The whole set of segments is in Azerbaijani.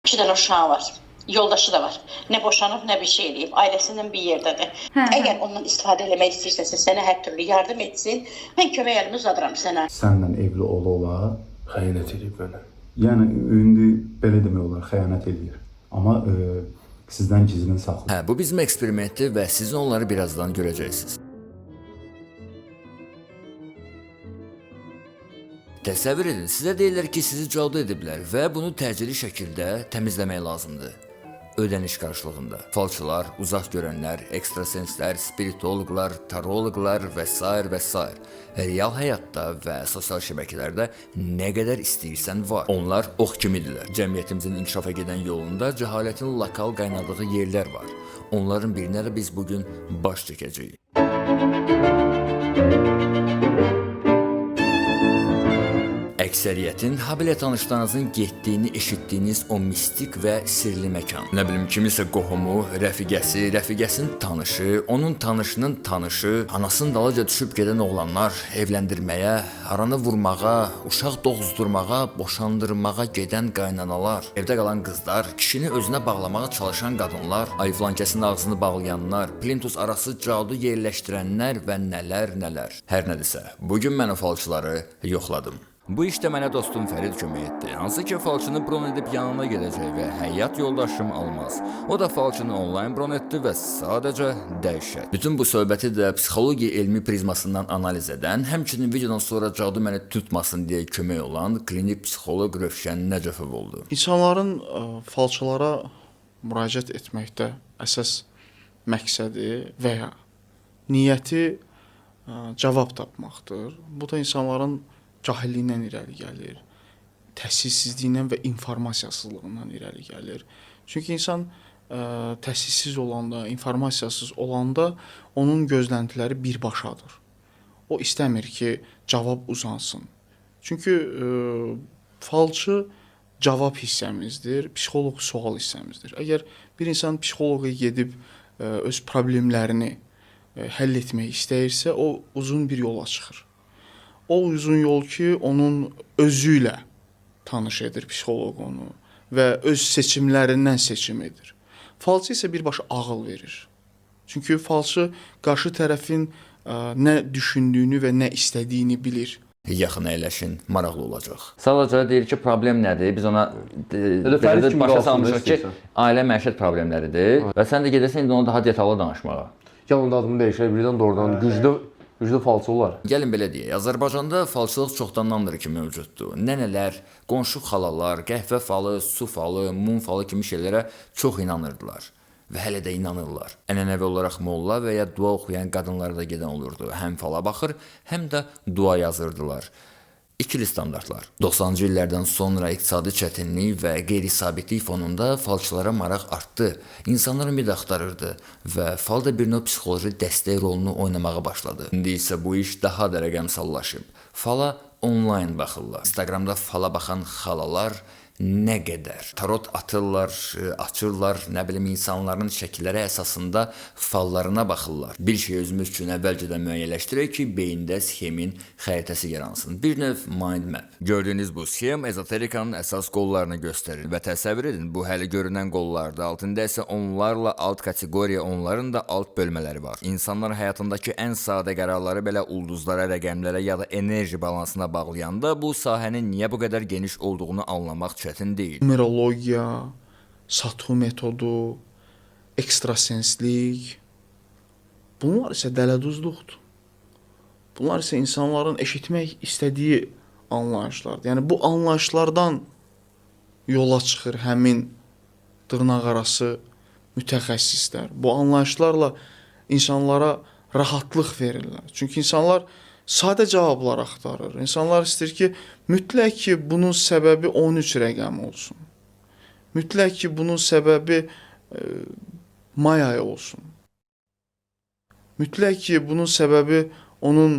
İki dənə uşağı var. Yoldaşı da var. Nə boşanıb, nə bir şey eləyib. Ailəsindən bir yerdədir. Əgər ondan istifadə eləmək istəyirsənsə, sənə hər türlü yardım etsin. Mən kömək əlimi uzadıram sənə. Sənlə evli ola Xəyanət edib mənə. yəni indi belə demək olar, xəyanət edir. Amma sizdən gizlin saxlayır. Bu bizim eksperimenti və siz onları birazdan görəcəksiniz. Təsəvvür edin, sizə deyirlər ki, sizi cadu ediblər və bunu təcili şəkildə təmizləmək lazımdır. Ödəniş qarşılığında. Falçılar, uzaq görənlər, ekstrasenslər, spiritoloqlar, taroloqlar və s. və s. Real həyatda və sosial şəbəkələrdə nə qədər istəyirsən var. Onlar ox kimidirlər. Cəmiyyətimizin inkişafa gedən yolunda cəhalətin lokal qaynadığı yerlər var. Onların birinə də biz bugün baş çəkəcəyik. Əksəriyyətin habelə tanışlarınızın getdiyini eşitdiyiniz o mistik və sirli məkan. Nə bilim, kimisə qohumu, rəfiqəsi, rəfiqəsinin tanışı, onun tanışının tanışı, anasının dalaca düşüb gedən oğlanlar, evləndirməyə, aranı vurmağa, uşaq doğuzdurmağa, boşandırmağa gedən qaynanalar, evdə qalan qızlar, kişini özünə bağlamağa çalışan qadınlar, ayıflankəsinin ağzını bağlayanlar, plintus arası cadu yerləşdirənlər və nələr. Hər nədirsə, bugün mən o falçıları yoxladım. Bu işdə mənə dostum Fərid kömək etdi. Hansı ki, falçını bron edib yanına gedəcək və həyat yoldaşım Almaz. O da falçını onlayn bron etdi və sadəcə dəhşət. Bütün bu söhbəti də psixologiya elmi prizmasından analiz edən, həmçinin videodan sonra cadu məni tutmasın deyə kömək olan klinik psixoloq Rövşən Nəcəfov oldu. İnsanların falçılara müraciət etməkdə əsas məqsədi və ya niyyəti cavab tapmaqdır. Bu da insanların cahilliyindən irəli gəlir, təhsilsizliyindən və informasiyasızlığından irəli gəlir. Çünki insan təhsilsiz olanda, informasiyasız olanda onun gözləntiləri birbaşadır. O istəmir ki, cavab uzansın. Çünki falçı cavab hissəmizdir, psixoloq sual hissəmizdir. Əgər bir insan psixoloqa gedib öz problemlərini həll etmək istəyirsə, o uzun bir yola çıxır. O uzun yol ki, onun özü ilə tanış edir psixoloq onu və öz seçimlərindən seçim edir. Falçı isə birbaşa ağıl verir. Çünki falçı qarşı tərəfin nə düşündüyünü və nə istədiyini bilir. Yaxın əyləşin, maraqlı olacaq. Sadəcə deyir ki, problem nədir? Biz ona başa salmışıq ki, ailə məişət problemləridir və sən də gedəsən indi onu daha detallı danışmağa. Gəlin adımı dəyişək, birdən doğrudan güclü falçı olar. Gəlin belə deyək, Azərbaycanda falçılıq çoxdandandır ki mövcuddur. Nənələr, qonşu xalalar, qəhvə falı, su falı, mum falı kimi şeylərə çox inanırdılar və hələ də inanırlar. Ənənəvi olaraq molla və ya dua oxuyan qadınlara da gedən olurdu. Həm fala baxır, həm də dua yazırdılar. İkili standartlar. 90-cı illərdən sonra iqtisadi çətinlik və qeyri-sabitlik fonunda falçılara maraq artdı. İnsanlar ümid axtarırdı və fal da bir növ psixoloji dəstək rolunu oynamağa başladı. İndi isə bu iş daha da rəqəmsallaşıb. Fala onlayn baxırlar. Instagramda fala baxan xalalar nə qədər tarot atırlar, açırlar, nə bilim insanların şəkilləri əsasında fallarına baxırlar. Bir şey özümüz üçün əvvəlcədən müəyyənləşdirək ki, beyində sxemin xəritəsi yaransın. Bir növ mind map. Gördüyünüz bu sxem ezoterikanın əsas qollarını göstərir və təsəvvür edin, bu hələ görünən qollarda, altında isə onlarla alt kateqoriya, onların da alt bölmələri var. İnsanlar həyatındakı ən sadə qərarları belə ulduzlara, rəqəmlərə ya da enerji balansına bağlayanda bu sahənin niyə bu qədər geniş olduğunu anlamaq çətin deyil. Numerologiya, satu metodu, ekstrasenslik, bunlar isə dələduzluqdur. Bunlar isə insanların eşitmək istədiyi anlayışlardır. Yəni bu anlayışlardan yola çıxır həmin dırnaqarası mütəxəssislər. Bu anlayışlarla insanlara rahatlıq verirlər. Çünki insanlar sadə cavablar axtarır. İnsanlar istəyir ki, mütləq ki, bunun səbəbi 13 rəqəmi olsun. Mütləq ki, bunun səbəbi may ayı olsun. Mütləq ki, bunun səbəbi onun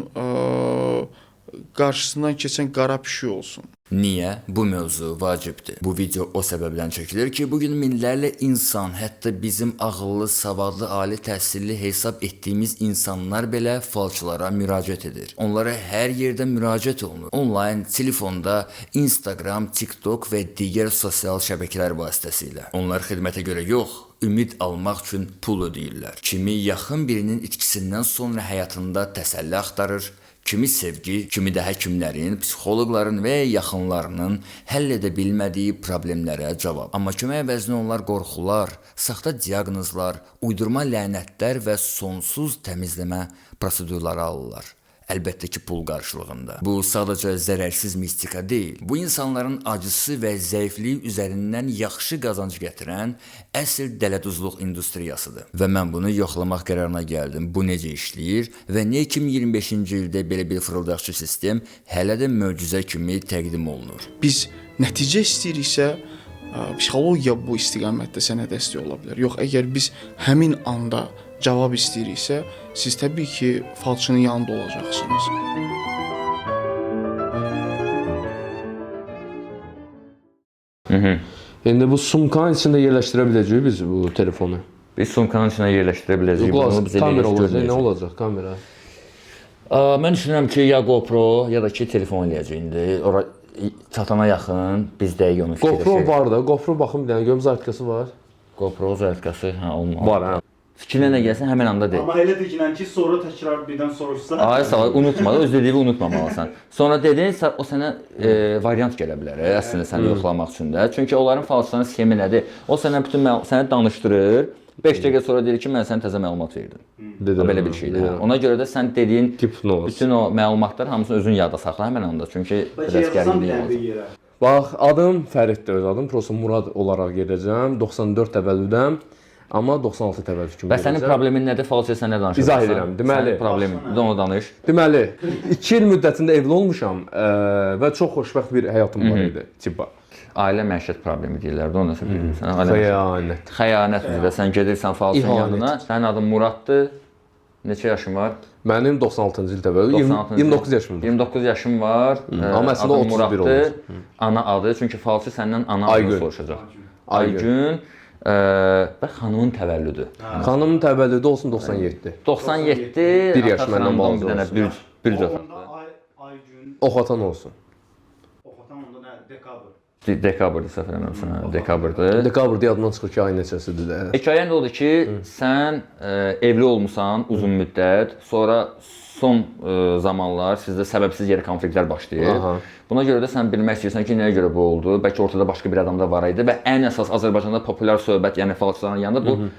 qarşısından keçən qara pişik olsun. Niyə? Bu mövzu vacibdir. Bu video o səbəbdən çəkilir ki, bugün minlərlə insan, hətta bizim ağıllı, savadlı, ali təhsilli hesab etdiyimiz insanlar belə falçılara müraciət edir. Onlara hər yerdə müraciət olunur. Onlayn, telefonda, Instagram, TikTok və digər sosial şəbəkələr vasitəsilə. Onlar xidmətə görə yox, ümid almaq üçün pul ödəyirlər. Kimi yaxın birinin itkisindən sonra həyatında təsəlli axtarır, kimi sevgi, kimi də həkimlərin, psixoloqların və yaxınlarının həll edə bilmədiyi problemlərə cavab. Amma kömək əvəzinə onlar qorxular, saxta diaqnozlar, uydurma lənətlər və sonsuz təmizləmə prosedurları alırlar. Əlbəttə ki, pul qarşılığında. Bu sadəcə zərərsiz mistika deyil. Bu insanların acısı və zəifliyi üzərindən yaxşı qazanc gətirən əsl dələduzluq industriyasıdır. Və mən bunu yoxlamaq qərarına gəldim. Bu necə işləyir və niyə 2025-ci ildə belə bir fırıldaqçı sistem hələ də möcüzə kimi təqdim olunur? Biz nəticə istəyiriksə, psixologiya bu istiqamətdə sənə dəstək ola bilər. Yox, əgər biz həmin anda cavab istəyiriksə, siz təbii ki, falçının yanında olacaqsınız. İndi bu sumkanın içində yerləşdirə biləcəyik biz bu telefonu. Biz sumkanın içinə yerləşdirə biləcəyik. Bunu bizə Kamera olacaq, nə olacaq kamera? Mən düşünürəm ki, ya GoPro, ya da ki, telefon eləyəcək indi. Ora çatana yaxın biz dəqiq onu fikirləşirik. GoPro var da, GoPro baxım bir dənə görüm zərtkası var. GoPro zərtkası, olmalı. Var, hə. Fikrinə nə gəlsən həmin anda de. Amma elə deyilən ki, sonra təkrar birdən soruşsa. Ay sağ ol, unutma da, öz dediyi unutmamalısan. Sonra dedin, o sənə variant gələ bilər, əslində səni yoxlamaq üçün də. Çünki onların falçıların sxemi nədir? O sənə bütün səni danışdırır. 5 dəqiqə sonra deyir ki, mən sənə təzə məlumat verdim. Belə bir şeydir. Ona görə də sən dediyin bütün o məlumatlar hamısını özün yadda saxla həmin anda. Çünki biraz gərginlik olacaq. Bax, adım Fəriddir, öz adım. Prosta Murad olaraq gedəcəm. 94 təvəllüdəm. Amma 96 təvəllüd kimi. Və sənin problemin nədir? Falçıya sən nə danışırsan? İzah edirəm. Deməli, problemin, bir də onu danış. Deməli, 2 il müddətində evli olmuşam və çox xoşbəxt bir həyatım var idi. Tiba. Ailə məişət problemi deyirlər də, onu nəsə bilirsən. Xəyanət. Xəyanət üzrə sən gedirsən falçının yanına. Sənin adın Muraddır. Neçə yaşın var? Mənim 96-cı il təvəllüd. 29 yaşımdır. 29 yaşım var. Amma əslində 31 olur. Ana adı, çünki falçı səndən ana adını soruşacaq. Aygün. Və xanımın təvəllüdü. Xanımın təvəllüdü olsun 97. 97. 1 yaş məndən balaca bir dənə bürc otaqda. Oxatan olsun. Oxatan onda nə? Dekabr. Dekabrdır, səhv eləmirəmsə. Dekabrdır. Dekabr deyə adından çıxır ki, ay neçəsidir də. Hekayən də odur ki, sən evli olmusan uzun müddət, sonra son zamanlar sizdə səbəbsiz yerə konfliktlər başlayır. Buna görə də sən bilmək istəyirsən ki, nəyə görə bu oldu? Bəlkə ortada başqa bir adam da var idi və ən əsas Azərbaycanda populyar söhbət, yəni falçıların yanında bu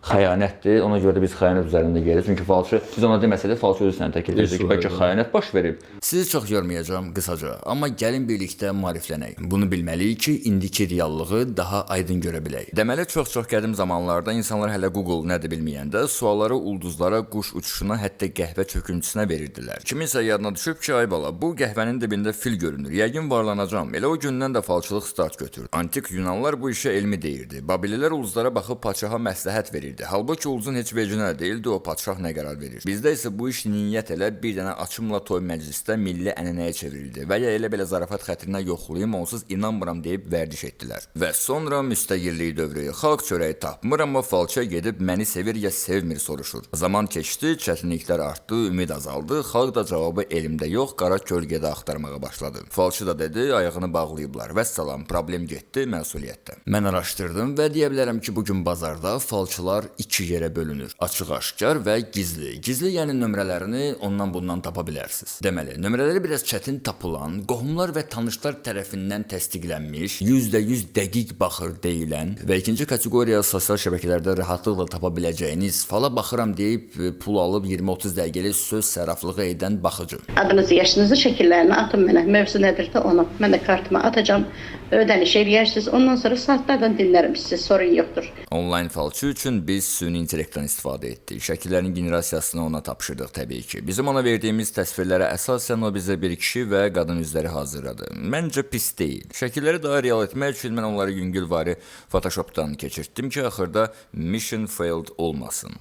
xəyanətdir. Ona görə də biz xəyanət üzərində gedirik. Çünki falçı, biz ona deməsək də falçı özü səni təklif edir ki, bəlkə xəyanət baş verib. Sizi çox yormayacağam qısaca, amma gəlin birlikdə maariflənək. Bunu bilməliyik ki, indiki reallığı daha aydın görə bilək. Deməli, çox qədim zamanlarda insanlar hələ Google nədir bilməyəndə sualları ulduzlara, quş uçuşuna, hətta qəhvə çöküntüsünə verirdilər. Kiminsə yadına düşüb ki, ay bala, bu qəhvənin dibində fil görünür. Yəqin varlanacam. Elə o gündən də falçılıq start götürdü. Antik Yunanlar bu işə elmi deyirdi. Babililər ulduzlara baxıb padşaha məsləhət verirdi. Halbuki ulduzun heç vecinə deyildi, o padşah nə qərar verir. Bizdə isə bu iş niyyət elə bir dənə açımla toy məclisdə milli ənənəyə çevrildi və ya elə belə zarafat xətrinə yoxlayım, onsuz inanmıram deyib vərdiş etdilər. Və sonra müstəqillik dövrü, xalq çörəyi tapmır, amma falçıya gedib məni sevir ya sevmir soruşur. Zaman keçdi, çətinliklər artdı, ümid azaldı, xalq da cavabı elmdə yox, qara kölgədə axtarmağa başladı. Falçı da dedi, ayağını bağlayıblar. Vəssalam, problem getdi məsuliyyətdə. Mən araşdırdım və deyə bilərəm ki, bugün bazarda falçılar 2 yerə bölünür. Açıq-aşkar və gizli. Gizli yəni nömrələrini ondan bundan tapa bilərsiniz. Deməli, nömrələri biraz çətin tapılan, qohumlar və tanışlar tərəfindən təsdiqlənmiş, %100 dəqiq baxır deyilən və ikinci kateqoriya sosial şəbəkələrdə rahatlıqla tapa biləcəyiniz, fala baxıram deyib pul alıb 20-30 dəqiqəlik söz sərraflığı edən baxıcı. Adınızı, yaşınızı, şəkillərini atın mənə. Mövzu nədir də onu. Mən də kartıma atacağam. Ödəniş eləyərsiniz. Ondan sonra saatlardan dinlərim sizi. Sorun yoxdur. Online falçı üçün biz süni intellektdən istifadə etdik. Şəkillərin generasiyasını ona tapşırdıq təbii ki. Bizim ona verdiyimiz təsvirlərə əsasən o bizə bir kişi və qadın üzləri hazırladı. Məncə pis deyil. Şəkilləri daha real etmək üçün mən onları yüngülvari Photoshopdan keçirtdim ki, axırda mission failed olmasın.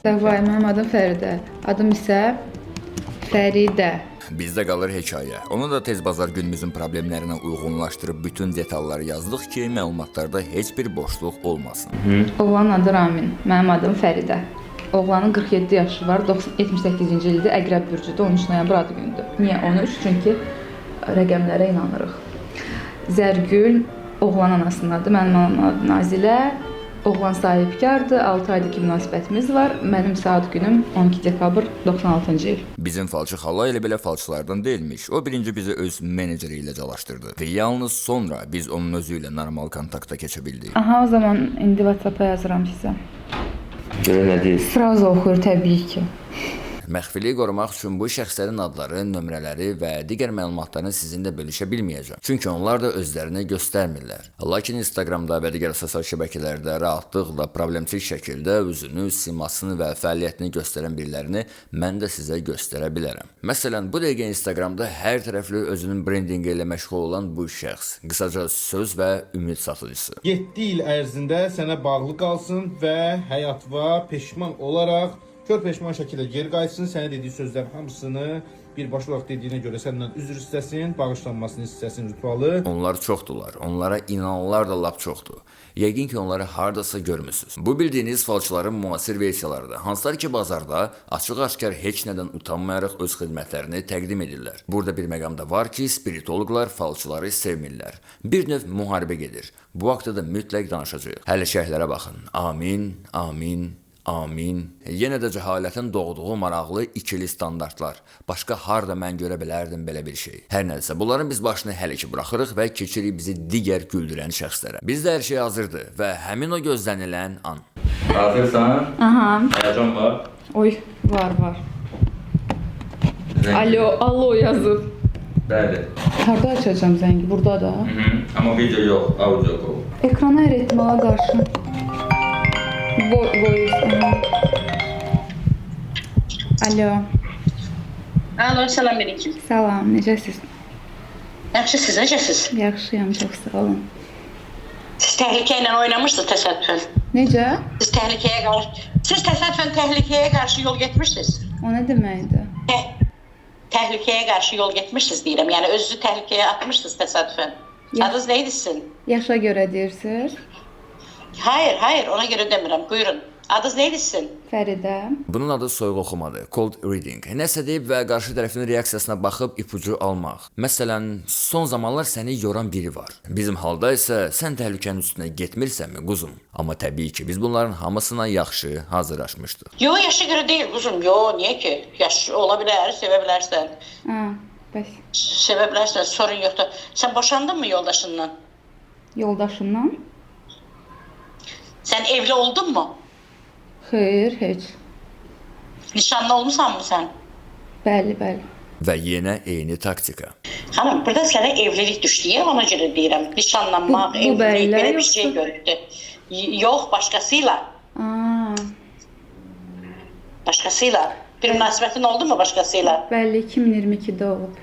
Vay, mənim adım Fəridə. Adım isə Fəridə. Bizdə qalır hekayə. Onu da tez bazar günümüzün problemlərinə uyğunlaşdırıb bütün detalları yazdıq ki, məlumatlarda heç bir boşluq olmasın. Oğlanın adı Ramin, mənim adım Fəridə. Oğlanın 47 yaşı var, 78-ci ildə Əqrəb bürcüdür, 13 noyabr adı gündür. Niyə 13? Çünki rəqəmlərə inanırıq. Zərgül oğlan anasının adı, mənim anamın adı Nazilə. Oğlan sahibkardır, 6 aydır ki münasibətimiz var. Mənim saat günüm 12 dekabr 96-cı il. Bizim falçı xala elə belə falçılardan deyilmiş. O birinci bizi öz meneceri ilə calaşdırdı. Və yalnız sonra biz onun özü ilə normal kontakta keçə bildik. Aha, o zaman indi WhatsApp-a yazıram sizə. Görə nə deyirsən? Sraz oxuyur təbii ki. Məxfiliyi qorumaq üçün bu şəxslərin adları, nömrələri və digər məlumatlarını sizinlə bölüşə bilməyəcəm. Çünki onlar da özlərini göstərmirlər. Lakin Instagramda və digər sosial şəbəkələrdə rahatlıqla problemtik şəkildə özünü, simasını və fəaliyyətini göstərən birilərini mən də sizə göstərə bilərəm. Məsələn, bu dəqiqə Instagramda hər tərəfli özünün brendingi ilə məşğul olan bu şəxs, qısaca söz və ümid satıcısı. 7 il ərzində sənə bağlı qalsın və həyatva peşman olaraq kör peşman şəkildə geri qayıtsın, sənə dediyi sözlərin hamısını birbaşa olaraq dediyinə görə səndən üzr istəsin, bağışlanmasını istəsin ritualı. Onlar çoxdular, onlara inananlar da lap çoxdur. Yəqin ki, onları hardasa görmüsünüz. Bu bildiyiniz falçıların müasir versiyalarıdır. Hansılar ki, bazarda açıq-aşkar heç nədən utanmayaraq öz xidmətlərini təqdim edirlər. Burada bir məqam da var ki, spiritoloqlar falçıları sevmirlər. Bir növ müharibə gedir. Bu haqda da mütləq danışacağıq. Hələ şərhlərə baxın. Amin, amin. Amin. Yenə də cəhalətin doğduğu maraqlı ikili standartlar. Başqa harda mən görə bilərdim belə bir şey. Hər nədirsə, bunların biz başını hələ ki buraxırıq və keçirik bizi digər güldürən şəxslərə. Bizdə hər şey hazırdır və həmin o gözlənilən an. Hazırsan? Aha. Həyəcan var. Oy, var. Alo yazıb. Bəli. Harda açacağam zəngi? Burada da. Amma video yox, audio qol. Ekrana ritmala qarşı. Alo. Alo, salam aleyküm. Salam, necəsiz? Yaxşısınız, necəsiz? Yaxşıyam, çox sağ olun. Siz təhlükə ilə oynamışsınız təsadüfən. Necə? Siz təsadüfən təhlükəyə qarşı yol getmişsiniz. O nə deməkdir? Təhlükəyə qarşı yol getmişsiniz deyirəm. Yəni özünüzü təhlükəyə atmışsınız təsadüfən. Adınız neydi sizin? Yaşa görə deyirsiniz? Hayır, ona görə demirəm. Buyurun. Adınız neydi sizin? Fəridə. Bunun adı soyuq oxumadır, cold reading. Nəsə deyib və qarşı tərəfin reaksiyasına baxıb ipucu almaq. Məsələn, son zamanlar səni yoran biri var. Bizim halda isə sən təhlükənin üstünə getmirsənmi, quzum? Amma təbii ki, biz bunların hamısına yaxşı hazırlaşmışdıq. Yo, yaşa görə deyil, quzum. Yo, niyə ki? Yaş ola bilər, sevə bilərsən. Bəs. Sevə bilərsən, sorun yoxdur. Sən boşandın mı yoldaşından? Yoldaşımdan? Sən evli oldun mu? Xeyr, heç. Nişanlı olmusan mı sən? Bəli. Və yenə eyni taktika. Xanım, burada sənə evlilik düşdü, ona görə deyirəm. Nişanlanmaq, Bu evlilik, bəylə belə bir yoxsa? şey görüldü. Yox, başqasıyla. Başqasıyla. Bir münasibətin oldu mu başqasıyla? Bəli, 2022-də olub.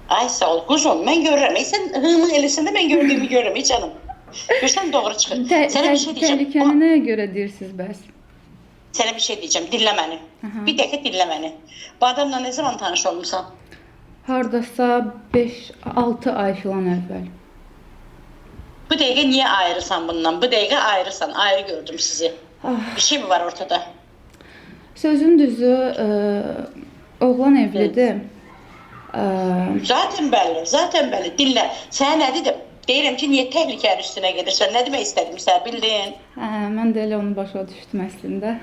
Ay sağ ol, quzum, mən görürəm. Sən hımı eləsində mən gördüyümü görürəm, canım. Görsən doğru çıxır. Sənə bir şey deyəcəm. Təhlükəni nəyə görə deyirsiniz bəs? Sənə bir şey deyəcəm, dinlə məni. Bir dəqiqə dinlə məni. Bu adamla nə zaman tanış olmusan? Hardasa 5-6 ay filan əvvəl. Bu dəqiqə niyə ayrısan bundan? Bu dəqiqə ayrısan, ayrı gördüm sizi. Bir şey mi var ortada? Sözün düzü, oğlan evlidir. Zaten belli. Dinlə. Sənə nə dedim? Deyirəm ki, niyə təhlükənin üstünə gedirsən? Nə demək istədim sən, bildin? Mən də elə onu başa düşdüm əslində.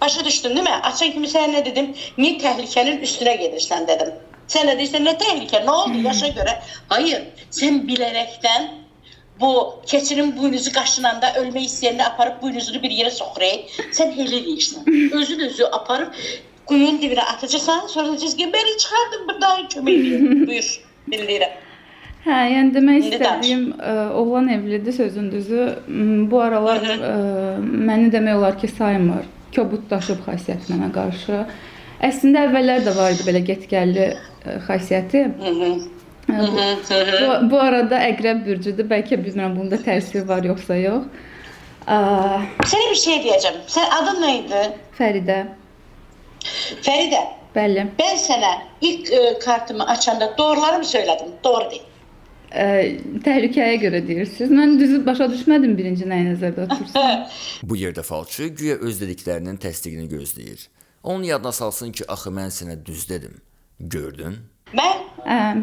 Başa düşdün, değil mi? Açan kimi sənə nə dedim? Niyə təhlükənin üstünə gedirsən dedim. Sən nə deyirsən, nə təhlükə? Nə oldu yaşa görə? Hayır, sən bilərəkdən bu keçinin buynuzu qaşınanda ölmək istəyəndə aparıb buynuzunu bir yerə soxur. Sən elə deyirsən. Özün aparıb quyunun dibinə atacaqsan, sonra deyəcəksən ki, məni çıxardın buradan, kömək edin. Buyur, bildirəm. Yəni demək istədiyim, oğlan evlidir sözün düzü. Bu aralar məni demək olar ki, saymır. Kobudlaşıb xasiyyəti mənə qarşı. Əslində əvvəllər də var idi belə get-gəlli xasiyyəti. Bu arada Əqrəb bürcüdür. Bəlkə bilmirəm bunda təsiri var yoxsa yox. Sənə bir şey deyəcəm. Sən adın nə idi? Fəridə. Fəride, Bəli. ben sana ilk kartımı açanda doğruları mı söyledim? Doğru değil. Təhlükəyə görə deyirsiniz. Mən düzü başa düşmədim birinci nəyi nəzərdə tutursunuz. Bu yerdə falçı güya öz dediklərinin təsdiqini gözləyir. Onun yadına salsın ki, axı mən sənə düz dedim. Gördün?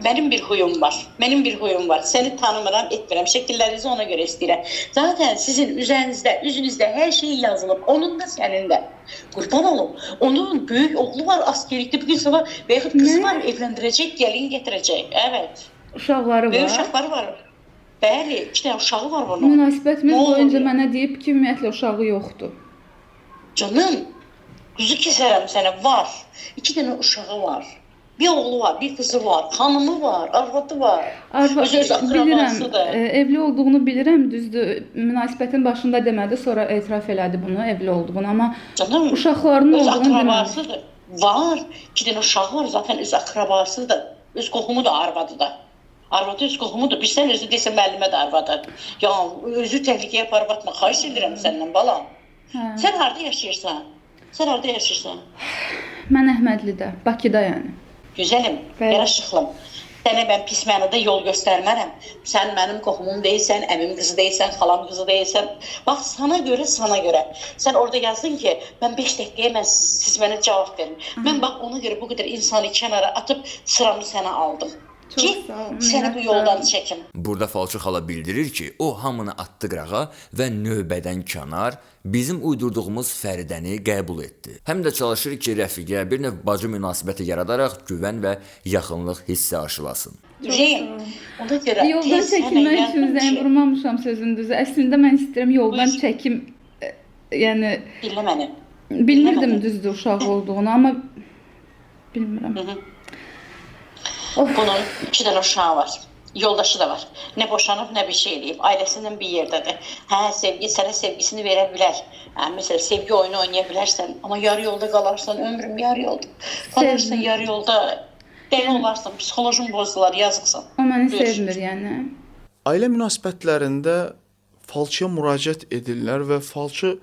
Benim bir huyum var. Benim bir huyum var. Seni tanımıram, etmirəm. Şekillerinizi ona göre istəyirəm. Zaten sizin üzerinizde, yüzünüzde her şey yazılıb. Onun da senin de. Kurban olun. Onun büyük oğlu var, askerlikte bir gün sabah. Veyahut kızı var, evlendirecek, gelin getirecek. Evet. Uşaqları Böyük var. uşaqları var. Bəli, 2 dənə uşağı var bunun. Münasibətimiz Ne olur boyunca ya? mənə deyib ki, ümumiyyətlə uşağı yoxdur. Canım, kuzu keserəm sənə, var. 2 dənə uşağı var. Bir oğlu var, bir kızı var, hanımı var, arvadı var. Öz akrabasıdır. Bilirəm, evli olduğunu bilirəm, düzdür. Münasibətin başında demədi, sonra etiraf elədi bunu, evli olduğunu, amma Canım, uşaqlarının öz olduğunu bilmirəm. akrabasıdır. Var. 2 dənə uşağı var, zaten öz akrabasıdır. Öz qohumu da, arvadı da. Arvadı öz qohumudur. Bir sən özü desən müəllimə də arvadı. Ya özü təhlükəyə aparıb atma. Xahiş edirəm səndən balam. Sən harda yaşayırsan? Sən harda yaşayırsan? Mən Əhmədlidə, Bakıda yəni. Gözəlim, Bəli. yaraşıqlım. Sənə mən pis mənada yol göstərmərəm. Sən mənim qohumum deyilsən, əmim qızı deyilsən, xalam qızı deyilsən. Bax, sana görə, sana görə. Sən orada yazdın ki, mən 5 dəqiqəyə siz mənə cavab verin. Mən bax, ona görə bu qədər insanı kənara atıb sıramı sənə aldım. Çox Ki, sağ ol, səni bu yoldan çəkim. Burada falçı xala bildirir ki, o hamını atdı qırağa və növbədən kənar bizim uydurduğumuz Fəridəni qəbul etdi. Həm də çalışır ki, rəfiqə bir növ bacı münasibəti yaradaraq güvən və yaxınlıq hissi aşılasın. Hüseyin, ona görə Yoldan tez sənə çəkinmək üçün yazdım zəng ki, vurmamışam sözün düzü. Əslində mən istəyirəm yoldan Buyur. çəkim. Yəni dinlə məni. bilmirdim Biləmədim. düzdür uşaq olduğunu, amma bilmirəm. Bunun 2 dənə uşağı var. Yoldaşı da var. Nə boşanıb, nə bir şey eləyib. Ailəsindən bir yerdədir. Hə, sevgi sənə sevgisini verə bilər. Hə, məsələn, sevgi oyunu oynaya bilərsən, amma yarı yolda qalarsan, ömrüm yarı yolda. Qalarsan yarı yolda, dəli olarsan, psixolojin bozular, yazıqsan. O məni Buyur. sevmir yəni. Ailə münasibətlərində falçıya müraciət edirlər və falçı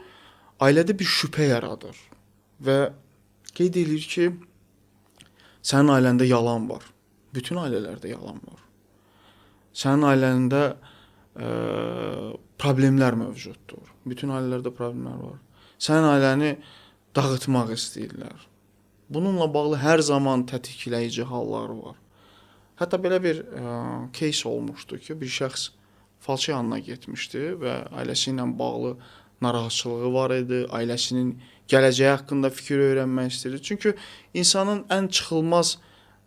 ailədə bir şübhə yaradır və qeyd edir ki, sənin ailəndə yalan var. Bütün ailələrdə yalan var. Sənin ailəndə problemlər mövcuddur. Bütün ailələrdə problemlər var. Sənin ailəni dağıtmaq istəyirlər. Bununla bağlı hər zaman tətikləyici hallar var. Hətta belə bir case olmuşdu ki, bir şəxs falçı yanına getmişdi və ailəsi ilə bağlı narahatçılığı var idi. Ailəsinin gələcəyi haqqında fikir öyrənmək istəyirdi. Çünki insanın ən çıxılmaz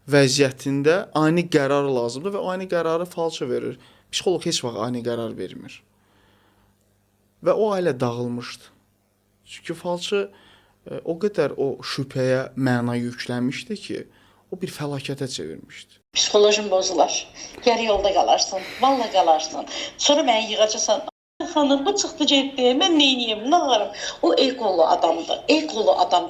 vəziyyətində ani qərar lazımdır və o ani qərarı falçı verir. Psixoloq heç vaxt ani qərar vermir. Və o ailə dağılmışdı. Çünki falçı o qədər o şübhəyə məna yükləmişdi ki, o bir fəlakətə çevirmişdi. Psixolojin bozular. Yarı yolda qalarsan, vallahi qalarsan. Sonra məni yığacaqsan. Xanım, bu çıxdı getdi, mən neyniyim, nə ağarım? O ekolu adamdır,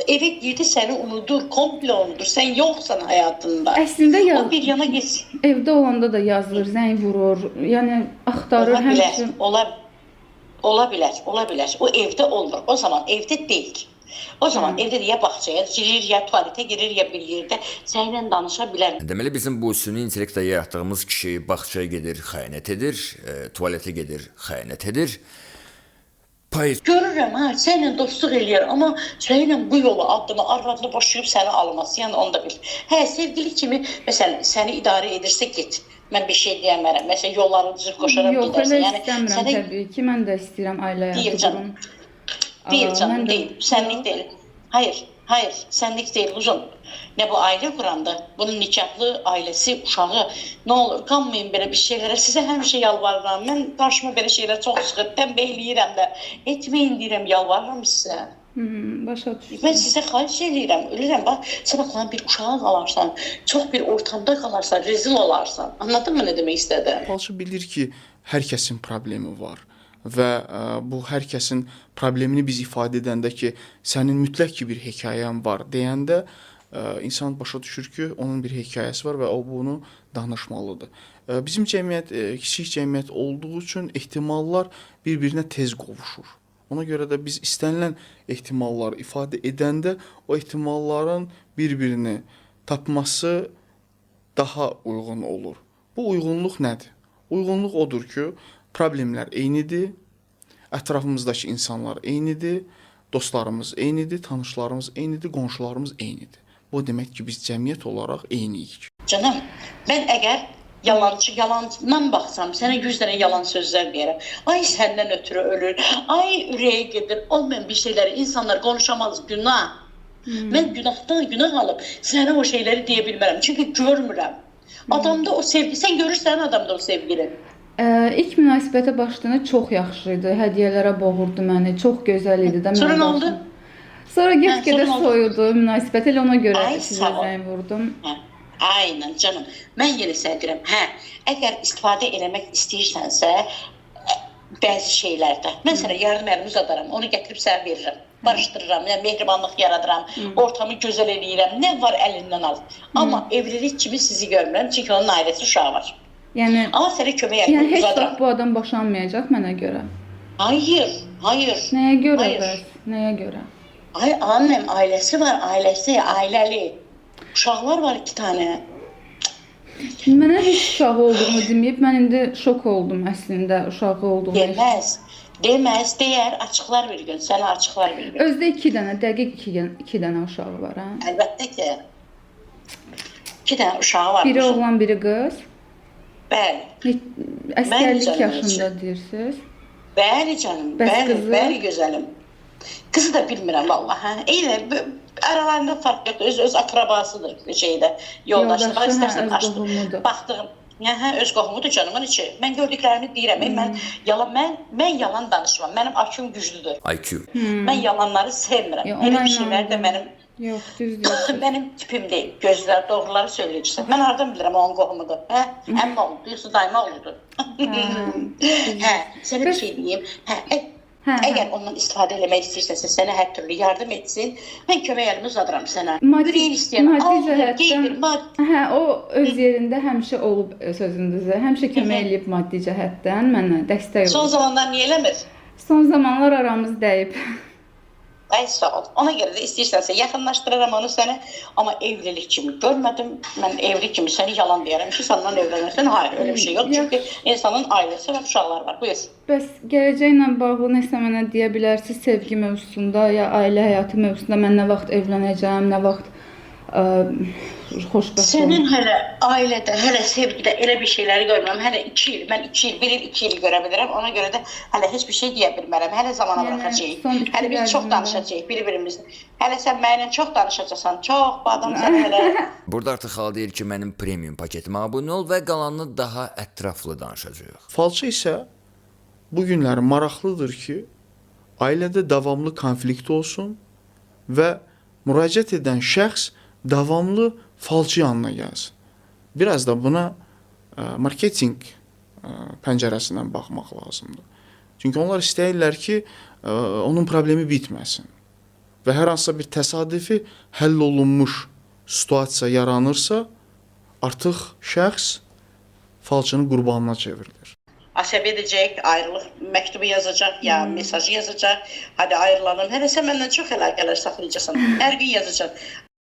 Evə girdi, səni unudur, komple unudur. Sən yoxsan həyatında. Əslində O bir yana geçsin. evdə olanda da yazılır, zəng vurur. Yəni axtarır Ola bilər, həmişə. ola bilər. O evdə olur. O zaman evdə deyil. O zaman evdə ya bağçaya girir, ya tualetə girir, ya bir yerdə səninlə danışa bilər. Deməli bizim bu süni intellektlə yaratdığımız kişi bağçaya gedir, xəyanət edir, tualetə gedir, xəyanət edir. Görürəm, hə, səninlə dostluq eləyir, amma səninlə bu yolu addımı, arvadını boşayıb səni alması, yəni onu da bil. Hə, sevgili kimi, məsələn, səni idarə edirsə get. Mən bir şey deyəmərəm. Məsələn, yolları düzüb qoşaram Yox, gedərsən. elə istəmirəm təbii ki. Mən də istəyirəm ailə Deyil həyatı canım. qurun. Deyil canım, mən də- deyil. Sənlik deyil. Hayır, sənlik deyil uzun. Nə bu ailə qurandı? Bunun nikahlı ailəsi, uşağı. Nə olur, qanmayın belə bir şeylərə. Sizə həmişə yalvarıram. Mən qarşıma belə şeylər çox çıxır. Tənbəhləyirəm də. Etməyin deyirəm, yalvarıram sizə. Başa düşdüm. Mən sizə xahiş edirəm, ölürəm. Bax, sabahlan bir uşağa qalarsan, çox bir ortamda qalarsan, rezil olarsan. Anladın mı nə demək istədim? Falçı bilir ki, hər kəsin problemi var və bu hər kəsin problemini biz ifadə edəndə ki, sənin mütləq ki bir hekayən var deyəndə insan başa düşür ki, onun bir hekayəsi var və o bunu danışmalıdır. Bizim cəmiyyət kiçik cəmiyyət olduğu üçün ehtimallar bir-birinə tez qovuşur. Ona görə də biz istənilən ehtimalları ifadə edəndə o ehtimalların bir-birini tapması daha uyğun olur. Bu uyğunluq nədir? Uyğunluq odur ki, problemlər eynidir, ətrafımızdakı insanlar eynidir, dostlarımız eynidir, tanışlarımız eynidir, qonşularımız eynidir. Bu demək ki, biz cəmiyyət olaraq eyniyik. Canım, mən əgər yalandan baxsam, sənə 100 dənə yalan sözlər deyərəm. Ay səndən ötürü ölür, ay ürəyə gedir, olmayan bir şeyləri insanlar konuşamaz, günah. Mən günahdan günah alıb sənə o şeyləri deyə bilmərəm. Çünki görmürəm. Adamda o sevgi, sən görürsən adamda o sevgini. İlk münasibətə başlayanda çox yaxşı idi. Hədiyyələrə boğurdu məni. Çox gözəl idi də. Sonra nə oldu? Sonra get-gedə soyudu münasibət. Elə ona görə Ay, sizə sağ ol. zəng vurdum. Aynen canım. Mən yenə sənə deyirəm, əgər istifadə eləmək istəyirsənsə, bəzi şeylərdə, mən sənə yardım əlimi uzadaram, onu gətirib sənə verirəm. Barışdırıram, yəni mehribanlıq yaradıram, ortamı gözəl eləyirəm, nə var əlindən al. Amma evlilik kimi sizi görmürəm, çünki onun ailəsi uşağı var. Yəni Amma sənə kömək yəni əlimi heç uzadaram. vaxt bu adam boşanmayacaq mənə görə. Hayır, hayır. Nəyə görə Hayır. bəs? Nəyə görə? Ay annem, ailəsi var, ailəsi, ailəli. Uşaqlar var 2 tane. Mənə heç uşağı olduğunu deməyib, mən indi şok oldum əslində uşağı olduğunu. Deməz, deyər, açıqlar bir gün, sənə açıqlar bir gün. Özdə 2 dənə, dəqiq 2 dənə uşağı var, hə? Əlbəttə ki. 2 dənə uşağı var. Biri oğlan, biri qız. Bəli. Əsgərlik canım yaşında üçün. deyirsiniz. Bəli canım, Bəs bəli, qızı? bəli gözəlim. Qızı da bilmirəm vallahi, hə. Eylə aralarında farq yoxdur, öz akrabasıdır şeydə, yoldaşı var, Yoldaşı, istərsən öz açdıq. qohumudur. Baxdığım, öz qohumudur canımın içi. Mən gördüklərimi deyirəm, mən yalan danışmam. Mənim IQ güclüdür. IQ. Mən yalanları sevmirəm. Ya, Elə ona bir şeylər də inandım. mənim Yox, düz deyirsən. mənim tipim deyil. Gözlər doğruları söyləyirsən. Mən hardan bilirəm onun qohumudur? Hə? Əmmi oğludur, yoxsa dayıma oğludur. Hə, sənə bir şey deyim. Əgər ondan istifadə eləmək istəyirsənsə, sənə hər türlü yardım etsin. Mən kömək əlimi uzadıram sənə. Ürəyin istəyən, Hə, o öz yerində həmişə olub sözündüzə. Həmişə kömək eləyib maddi cəhətdən mənə dəstək olub. Son zamanlar niyə eləmir? Son zamanlar aramız dəyib. Ay sağ ol. Ona görə də istəyirsənsə yaxınlaşdıraram onu sənə. Amma evlilik kimi görmədim. Mən evli kimi səni yalan deyərəm ki, səndən evlənirsən. Hayır, öyle bir şey yox. Çünki insanın ailəsi və uşaqları var. Buyur. Bəs gələcəklə bağlı nəsə mənə deyə bilərsiniz sevgi mövzusunda ya ailə həyatı mövzusunda mən nə vaxt evlənəcəm, nə vaxt xoşbəxt Sənin hələ ailədə, hələ sevgidə elə bir şeyləri görmürəm. Hələ 2 il, mən 2 il, 1 il, 2 il görə bilirəm. Ona görə də hələ heç bir şey deyə bilmərəm. Hələ zamana bıraxacağıq. Hələ biz çox danışacağıq bir-birimizlə. Hələ sən mənimlə çox danışacaqsan. Çox, bu adam sən hələ. Burada artıq xala deyir ki, mənim premium paketimə abunə ol və qalanını daha ətraflı danışacağıq. Falçı isə bu günləri maraqlıdır ki, ailədə davamlı konflikt olsun və müraciət edən şəxs davamlı falçı yanına gəlsin. Biraz da buna marketinq pəncərəsindən baxmaq lazımdır. Çünki onlar istəyirlər ki, onun problemi bitməsin. Və hər hansısa bir təsadüfi həll olunmuş situasiya yaranırsa, artıq şəxs falçının qurbanına çevrilir. Əsəbi edəcək, ayrılıq məktubu yazacaq, ya mesajı yazacaq. Hadi ayrılalım. Hələ sən məndən çox əlaqələr saxlayacaqsan. Hər gün yazacaq.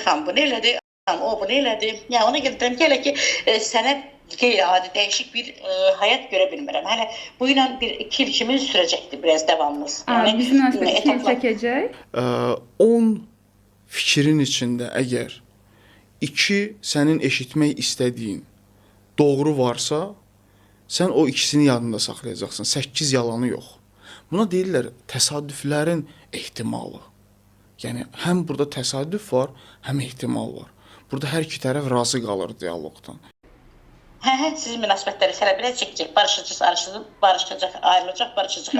Xam bu nə elədi? O bunu elədi. Ya ona görə deyirəm ki, hələ ki sənə qeyri-adi dəyişik bir həyat görə bilmirəm. Hələ bu ilə bir 2 il kimi sürəcəkdir biraz davamlımız. Bizim münasibət 2 il çəkəcək. 10 fikrin içində əgər 2 sənin eşitmək istədiyin doğru varsa, sən o ikisini yadında saxlayacaqsan. 8 yalanı yox. Buna deyirlər təsadüflərin ehtimalı. Yəni həm burada təsadüf var, həm ehtimal var. Burada hər iki tərəf razı qalır dialoqdan. Hə, sizin münasibətləri hələ biraz çəkəcək. Barışacaq, ayrılacaq, barışacaq,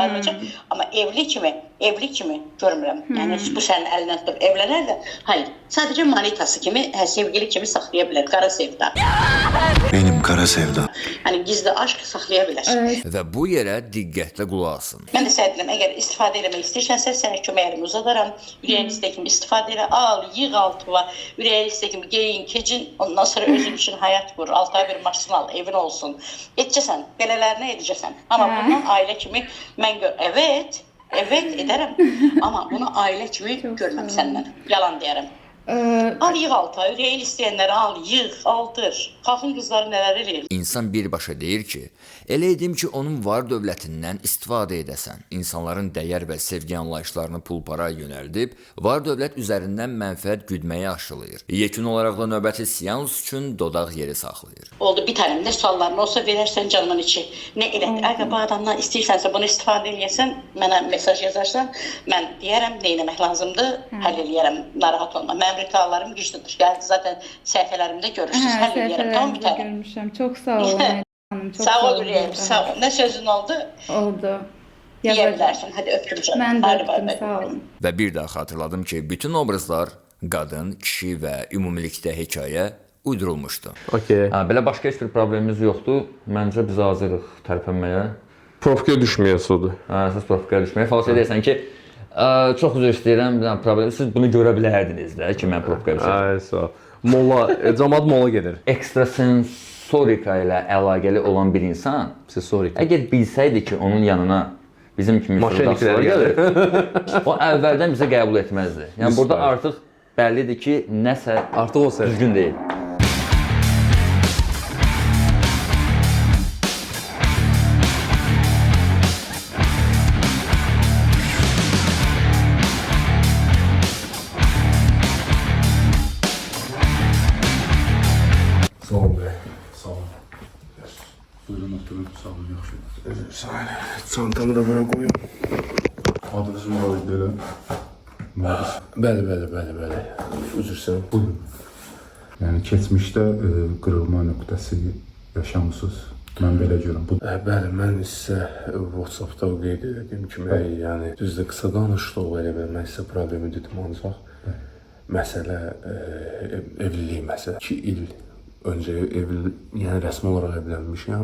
ayrılacaq. Amma evli kimi görmürəm. Yəni bu sənin əlindən tutub evlənər də, hayır. Sadəcə manitası kimi, sevgili kimi saxlaya bilər. Qara sevda. Benim kara sevdam. Yəni gizli aşk saxlaya bilər. Və bu yerə diqqətlə qulaq asın. Mən də sənə deyirəm, əgər istifadə eləmək istəyirsənsə, sənə kömək əlimi uzadaram. Ürəyin istədiyi kimi istifadə elə, al, yığ altıva. Ürəyin istədiyi kimi geyin, evliliyin keçin, ondan sonra özün üçün həyat qur, 6 ay bir maşın al, evin olsun. Edəcəksən, belələrini edəcəksən. Amma bundan ailə kimi mən evet edərəm. Amma bunu ailə kimi görməm səndən. Yalan deyərəm. Al yığ 6 ay, ürəyin istəyənləri al, yığ, aldır. Qalxın qızları nələr eləyir. İnsan birbaşa deyir ki, elə edim ki, onun var dövlətindən istifadə edəsən. İnsanların dəyər və sevgi anlayışlarını pul-para yönəldib, var dövlət üzərindən mənfəət güdməyə aşılayır. Yekun olaraq da növbəti seans üçün dodaq yeri saxlayır. Oldu, bir tane də sualların olsa verərsən canımın içi. Nə elətdir? Əgər bu adamdan istəyirsənsə, bunu istifadə edəsən, mənə mesaj yazarsan, mən deyərəm, nə etmək lazımdır, həll eləyərəm, narahat olma. Mənim rituallarım güclüdür. Yəni, zaten səhifələrimdə görürsünüz, həll eləyərəm. Tamam, bir tane. Görmüşəm. Çox sağ ol hanım. Çox Sağ ol Ürəyim, sağ ol. Nə sözün oldu? Oldu. Deyə bilərsən. Hadi öpdüm canım. Mən də Hadi, bay öpdüm, bay. sağ olun. Və bir daha xatırladım ki, bütün obrazlar qadın, kişi və ümumilikdə hekayə uydurulmuşdu. Okey. Belə başqa heç bir problemimiz yoxdur. Məncə biz hazırıq tərpənməyə. Profkaya düşməyəsidir. Siz profkaya düşməyə. Falsaya deyirsən ki, çox üzr istəyirəm, bir problem. Siz bunu görə bilərdiniz də ki, mən profkaya düşürəm. Ay sağ ol. Molla, cəmaət molla gedir. Ekstrasensorika ilə əlaqəli olan bir insan, əgər bilsəydi ki, onun yanına bizim kimi Maşinliklər gəlir, o əvvəldən bizə qəbul etməzdi. Yəni burada artıq bəllidir ki, nəsə Artıq o səs. düzgün deyil. Sağ ol bəy. Sağ ol. Buyurun oturun. Sağ olun, yaxşı. Sağ ol. Çantamı da bura qoyum. Adınız Murad idi elə? Bəli. Üzr istəyirəm. Buyurun. Yəni keçmişdə qırılma nöqtəsi yaşamısınız. Mən belə görürəm. Bu Bəli, mən sizə WhatsApp-da qeyd etdiyim kimi, yəni düzdür, qısa danışdıq, elə mən sizə problemi dedim, ancaq məsələ evlilik məsələ. 2 il öncə yəni rəsmi olaraq evlənmişəm.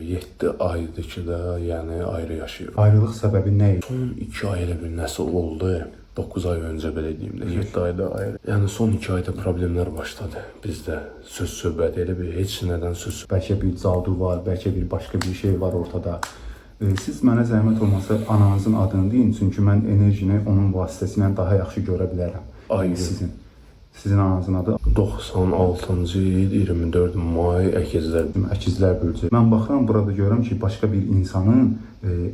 7 aydır ki də, yəni ayrı yaşayırıq. ayrılıq səbəbi nə idi? Son 2 ay elə bir nəsə oldu. 9 ay öncə belə deyim də, 7 ayda ayrı. Yəni son 2 ayda problemlər başladı. Bizdə söz-söhbət elə bir heç nədən söz. Bəlkə bir cadu var, bəlkə bir başqa bir şey var ortada. Siz mənə zəhmət olmasa ananızın adını deyin, çünki mən enerjini onun vasitəsilə daha yaxşı görə bilərəm. Ay Sizin ananızın adı 96-cı il 24 may Əkizlər bürcü. Mən baxıram burada görürəm ki, başqa bir insanın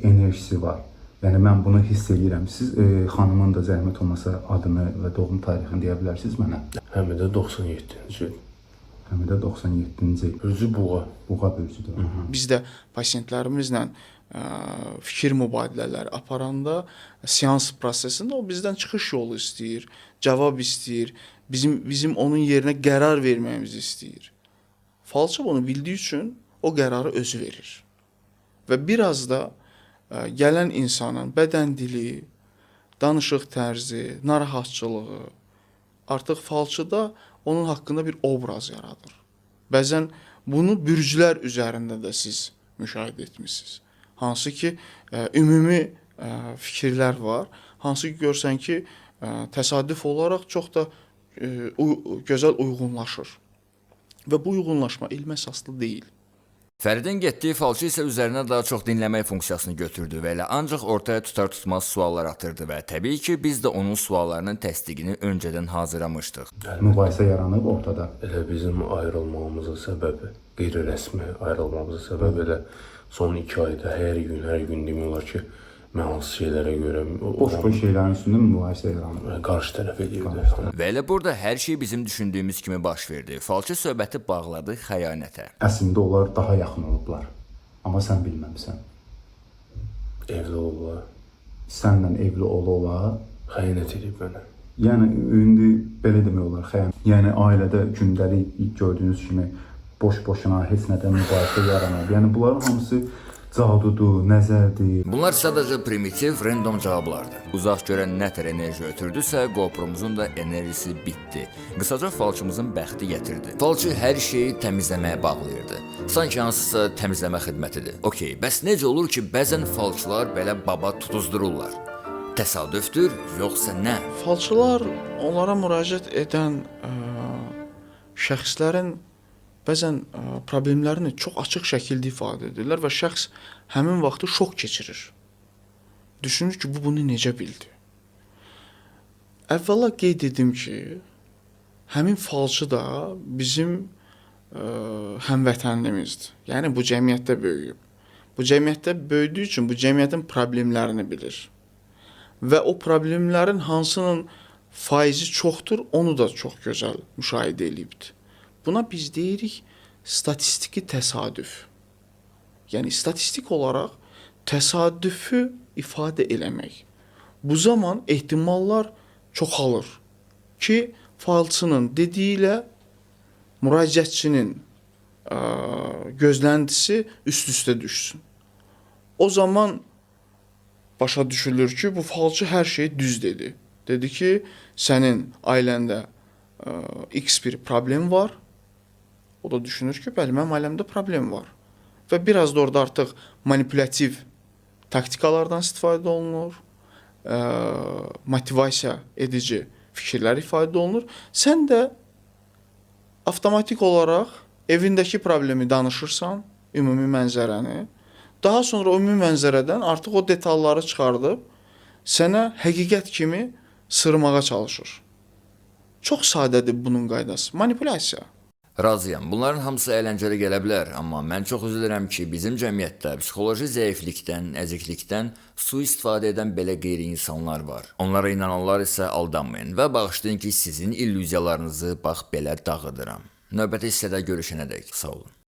enerjisi var. Yəni mən bunu hiss edirəm. Siz xanımın da zəhmət olmasa adını və doğum tarixini deyə bilərsiniz mənə? Həmidə 97-ci il. Həmidə 97-ci il. Özü Buğa. Buğa bürcüdür. Biz də pasientlərimizlə fikir mübadilələri aparanda seans prosesində o bizdən çıxış yolu istəyir, cavab istəyir, bizim onun yerinə qərar verməyimizi istəyir. Falçı bunu bildiyi üçün o qərarı özü verir. Və biraz da gələn insanın bədən dili, danışıq tərzi, narahatçılığı artıq falçıda onun haqqında bir obraz yaradır. Bəzən bunu bürclər üzərində də siz müşahidə etmisiniz. Hansı ki, ümumi fikirlər var. Hansı ki, görsən ki, təsadüf olaraq çox da gözəl uyğunlaşır. Və bu uyğunlaşma elm əsaslı deyil. Fəridin getdiyi falçı isə üzərinə daha çox dinləmək funksiyasını götürdü və elə ancaq ortaya tutar-tutmaz suallar atırdı və təbii ki, biz də onun suallarının təsdiqini öncədən hazırlamışdıq. Mübahisə yaranıb ortada. Elə bizim ayrılmamızın səbəbi, qeyri-rəsmi ayrılmamızın səbəbi elə son 2 ayda hər gün demək olar ki, mən hansı şeylərə görə Boş şeylərin üstündə mübahisə yaranıb. qarşı tərəf edirdi. Və elə burada hər şey bizim düşündüyümüz kimi baş verdi. Falçı söhbəti bağladı xəyanətə. Əslində onlar daha yaxın olublar. Amma sən bilməmsən. Evli oldular, Sənlə evli ola-ola, xəyanət edib mənə. yəni indi belə demək olar, xəyanət. Yəni ailədə gündəlik gördüyünüz kimi boş-boşuna heç nədən mübahisə yaranır. Yəni bunların hamısı cadudur, nəzərdir. Bunlar sadəcə primitiv, random cavablardır. Uzaq görən nə tər enerji ötürdüsə, GoPro-muzun da enerjisi bitdi. Qısaca falçımızın bəxti gətirdi. Falçı hər şeyi təmizləməyə bağlayırdı. Sanki hansısa təmizləmə xidmətidir. Okey, bəs necə olur ki, bəzən falçılar belə baba tutuzdururlar? Təsadüfdür, yoxsa nə? Falçılar onlara müraciət edən şəxslərin bəzən problemlərini çox açıq şəkildə ifadə edirlər və şəxs həmin vaxtı şok keçirir. Düşünür ki, bu bunu necə bildi? Əvvəla qeyd edim ki, həmin falçı da bizim həmvətənlimizdir. Yəni bu cəmiyyətdə böyüyüb. Bu cəmiyyətdə böyüdüyü üçün bu cəmiyyətin problemlərini bilir. Və o problemlərin hansının faizi çoxdur, onu da çox gözəl müşahidə edibdir. Buna biz deyirik statistiki təsadüf. Yəni statistik olaraq təsadüfü ifadə eləmək. Bu zaman ehtimallar çoxalır ki, falçının dediyi ilə müraciətçinin gözləntisi üst-üstə düşsün. O zaman başa düşülür ki, bu falçı hər şeyi düz dedi. Dedi ki, sənin ailəndə X bir problem var. O da düşünür ki, bəli, mənim ailəmdə problem var. Və biraz da orada artıq manipulativ taktikalardan istifadə olunur, motivasiya edici fikirlər ifadə olunur. Sən də avtomatik olaraq evindəki problemi danışırsan, ümumi mənzərəni. Daha sonra ümumi mənzərədən artıq o detalları çıxardıb sənə həqiqət kimi sırmağa çalışır. Çox sadədir bunun qaydası. Manipulyasiya. Razıyam. Bunların hamısı əyləncəli gələ bilər, amma mən çox üzülürəm ki, bizim cəmiyyətdə psixoloji zəiflikdən, əziklikdən sui-istifadə edən belə qeyri-insanlar var. Onlara inananlar isə aldanmayın və bağışlayın ki, sizin illüziyalarınızı bax belə dağıdıram. Növbəti hissədə görüşənədək sağ olun.